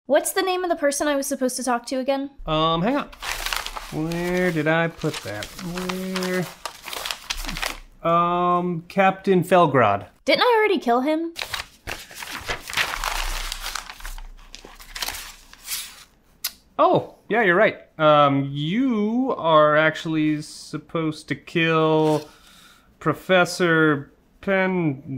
What's the name of the person I was supposed to talk to again? Hang on. Where did I put that? Where? Captain Felgrad. Didn't I already kill him? Oh, yeah, you're right. You are actually supposed to kill Professor Pendraggle.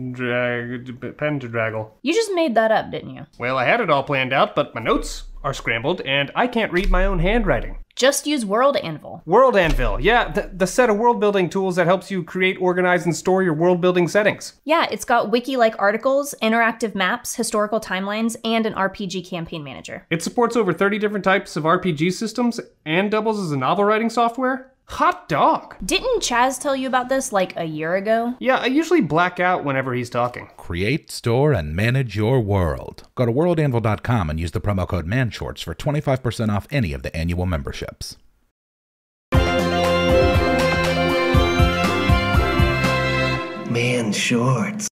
You just made that up, didn't you? Well, I had it all planned out, but my notes are scrambled, and I can't read my own handwriting. Just use World Anvil. World Anvil, yeah, the set of world-building tools that helps you create, organize, and store your world-building settings. Yeah, it's got wiki-like articles, interactive maps, historical timelines, and an RPG campaign manager. It supports over 30 different types of RPG systems and doubles as a novel writing software. Hot dog! Didn't Chaz tell you about this like a year ago? Yeah, I usually black out whenever he's talking. Create, store, and manage your world. Go to worldanvil.com and use the promo code MANSHORTS for 25% off any of the annual memberships. Man shorts.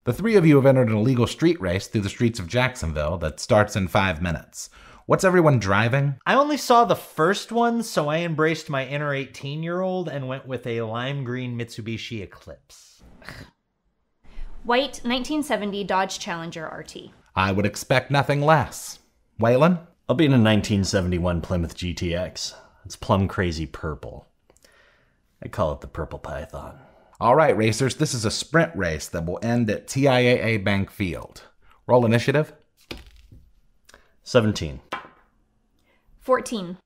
The three of you have entered an illegal street race through the streets of Jacksonville that starts in 5 minutes. What's everyone driving? I only saw the first one, so I embraced my inner 18-year-old and went with a lime green Mitsubishi Eclipse. White 1970 Dodge Challenger RT. I would expect nothing less. Waylon? I'll be in a 1971 Plymouth GTX. It's plum crazy purple. I call it the Purple Python. All right, racers, this is a sprint race that will end at TIAA Bank Field. Roll initiative. 17. 14.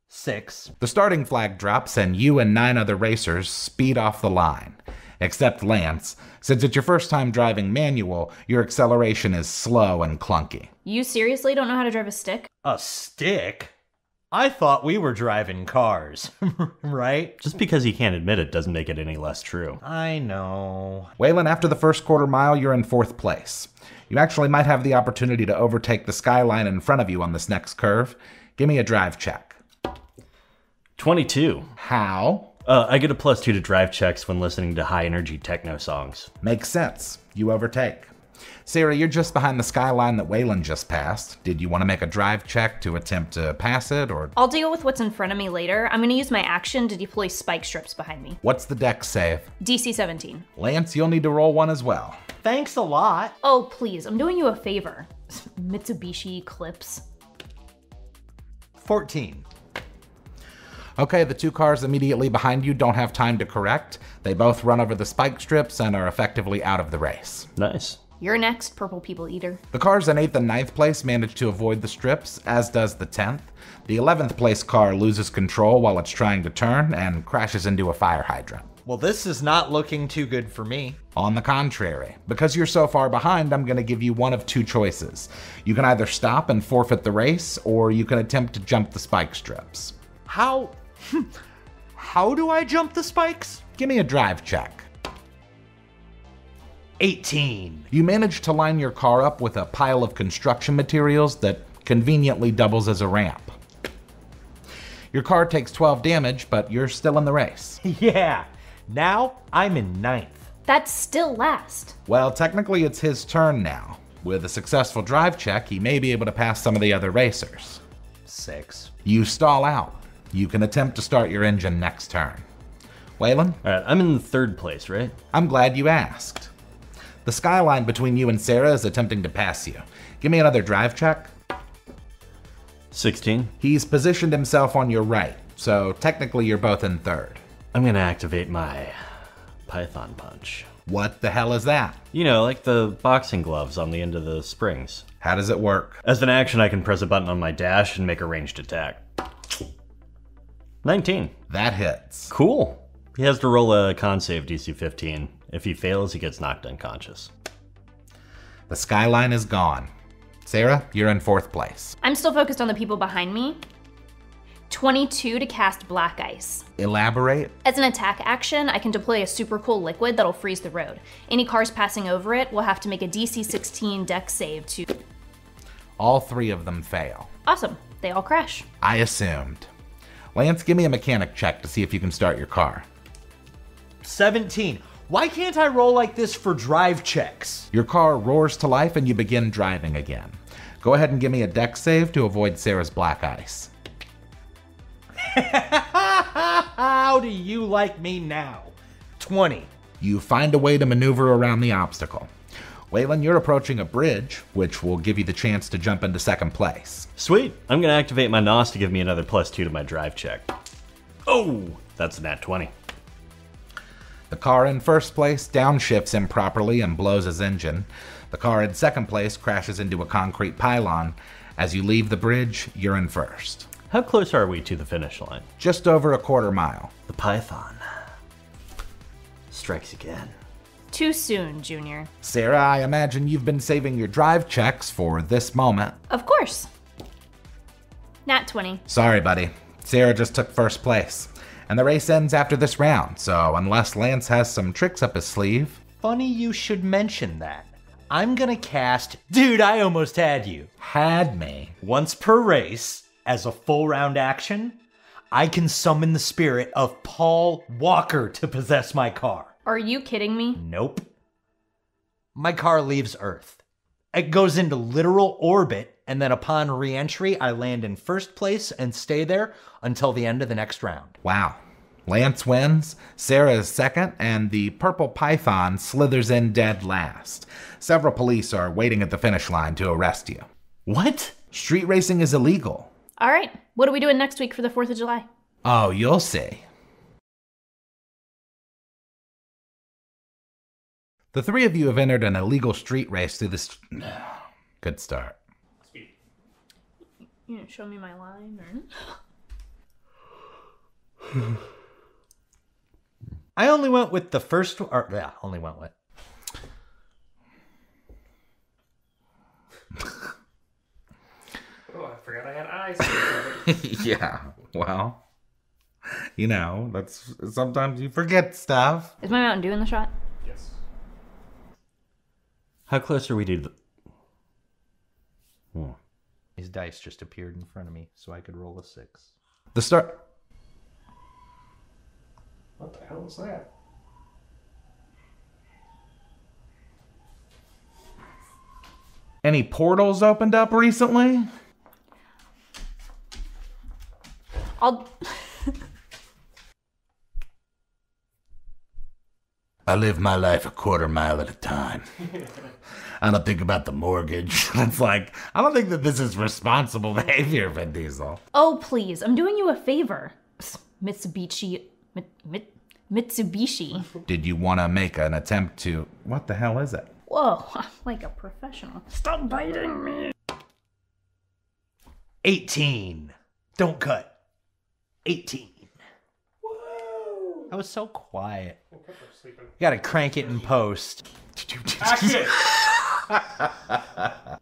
6. The starting flag drops and you and 9 other racers speed off the line. Except Lance. Since it's your first time driving manual, your acceleration is slow and clunky. You seriously don't know how to drive a stick? A stick? I thought we were driving cars, right? Just because he can't admit it doesn't make it any less true. I know. Waylon, after the first quarter mile, you're in 4th place. You actually might have the opportunity to overtake the skyline in front of you on this next curve. Give me a drive check. 22. How? I get a +2 to drive checks when listening to high-energy techno songs. Makes sense. You overtake. Sarah, you're just behind the skyline that Waylon just passed. Did you want to make a drive check to attempt to pass it, or...? I'll deal with what's in front of me later. I'm going to use my action to deploy spike strips behind me. What's the dex save? DC 17. Lance, you'll need to roll one as well. Thanks a lot. Oh, please, I'm doing you a favor. Mitsubishi Eclipse. 14. Okay, the 2 cars immediately behind you don't have time to correct. They both run over the spike strips and are effectively out of the race. Nice. You're next, Purple People Eater. The cars in 8th and 9th place manage to avoid the strips, as does the 10th. The 11th place car loses control while it's trying to turn and crashes into a fire hydrant. Well, this is not looking too good for me. On the contrary, because you're so far behind, I'm going to give you one of 2 choices. You can either stop and forfeit the race, or you can attempt to jump the spike strips. How do I jump the spikes? Give me a drive check. 18. You manage to line your car up with a pile of construction materials that conveniently doubles as a ramp. Your car takes 12 damage, but you're still in the race. Yeah, now I'm in 9th. That's still last. Well, technically it's his turn now. With a successful drive check, he may be able to pass some of the other racers. 6. You stall out. You can attempt to start your engine next turn. Waylon? All right, I'm in 3rd place, right? I'm glad you asked. The skyline between you and Sarah is attempting to pass you. Give me another drive check. 16. He's positioned himself on your right, so technically you're both in 3rd. I'm gonna activate my Python punch. What the hell is that? You know, like the boxing gloves on the end of the springs. How does it work? As an action, I can press a button on my dash and make a ranged attack. 19. That hits. Cool. He has to roll a con save DC 15. If he fails, he gets knocked unconscious. The skyline is gone. Sarah, you're in 4th place. I'm still focused on the people behind me. 22 to cast Black Ice. Elaborate? As an attack action, I can deploy a super cool liquid that'll freeze the road. Any cars passing over it will have to make a DC 16 dex save to... All 3 of them fail. Awesome. They all crash. I assumed. Lance, give me a mechanic check to see if you can start your car. 17. Why can't I roll like this for drive checks? Your car roars to life and you begin driving again. Go ahead and give me a deck save to avoid Sarah's black ice. How do you like me now? 20. You find a way to maneuver around the obstacle. Waylon, you're approaching a bridge, which will give you the chance to jump into second place. Sweet. I'm gonna activate my NOS to give me another +2 to my drive check. Oh, that's a nat 20. The car in first place downshifts improperly and blows his engine. The car in second place crashes into a concrete pylon. As you leave the bridge, you're in first. How close are we to the finish line? Just over a quarter mile. The Python strikes again. Too soon, Junior. Sarah, I imagine you've been saving your drive checks for this moment. Of course. Nat 20. Sorry, buddy. Sarah just took first place. And the race ends after this round, so unless Lance has some tricks up his sleeve... Funny you should mention that. I'm gonna cast Dude, I Almost Had You. Had me. Once per race, as a full round action, I can summon the spirit of Paul Walker to possess my car. Are you kidding me? Nope. My car leaves Earth. It goes into literal orbit, and then upon re-entry, I land in first place and stay there until the end of the next round. Wow. Lance wins, Sarah is second, and the purple python slithers in dead last. Several police are waiting at the finish line to arrest you. What? Street racing is illegal. All right, what are we doing next week for the 4th of July? Oh, you'll see. The three of you have entered an illegal street race through this... Good start. You didn't show me my line, or... I only went with the first one, or yeah, only went with. Oh, I forgot I had eyes. Yeah, well, you know, that's sometimes you forget stuff. Is my Mountain Dew in the shot? Yes. How close are we to the... His dice just appeared in front of me, so I could roll a 6. The start... What the hell is that? Any portals opened up recently? I'll... I live my life a quarter mile at a time. I don't think about the mortgage. It's like, I don't think that this is responsible behavior, Vin Diesel. Oh, please, I'm doing you a favor. Mitsubishi... Mitsubishi. Did you want to make an attempt to... What the hell is it? Whoa, like a professional. Stop biting me. 18. Don't cut. 18. Whoa. I was so quiet. You gotta crank it in post. Action!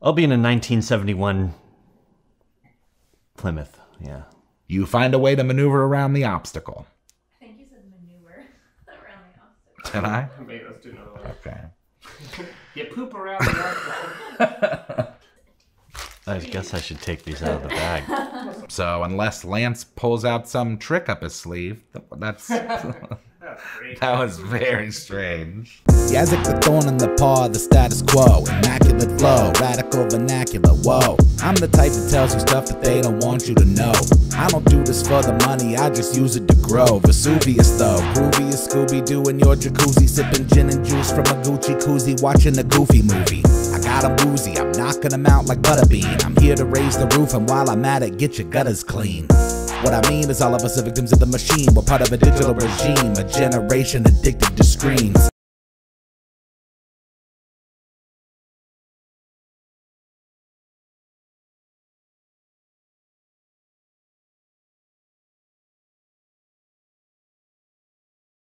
I'll be in a 1971 Plymouth, yeah. You find a way to maneuver around the obstacle. I think you said maneuver around the obstacle. Did I? Maybe let's do another one. Okay. You poop around the I guess I should take these out of the bag. So unless Lance pulls out some trick up his sleeve, that's... That was very strange. Yazzik the thorn in the paw, the status quo. Immaculate flow, radical vernacular, whoa. I'm the type that tells you stuff that they don't want you to know. I don't do this for the money, I just use it to grow. Vesuvius though, groovy as Scooby-Doo in your jacuzzi, sipping gin and juice from a Gucci koozie, watching a Goofy movie. I got 'em woozy, I'm knocking 'em out like Butterbean. I'm here to raise the roof, and while I'm at it, get your gutters clean. What I mean is all of us are victims of the machine. We're part of a digital regime, a generation addicted to screens.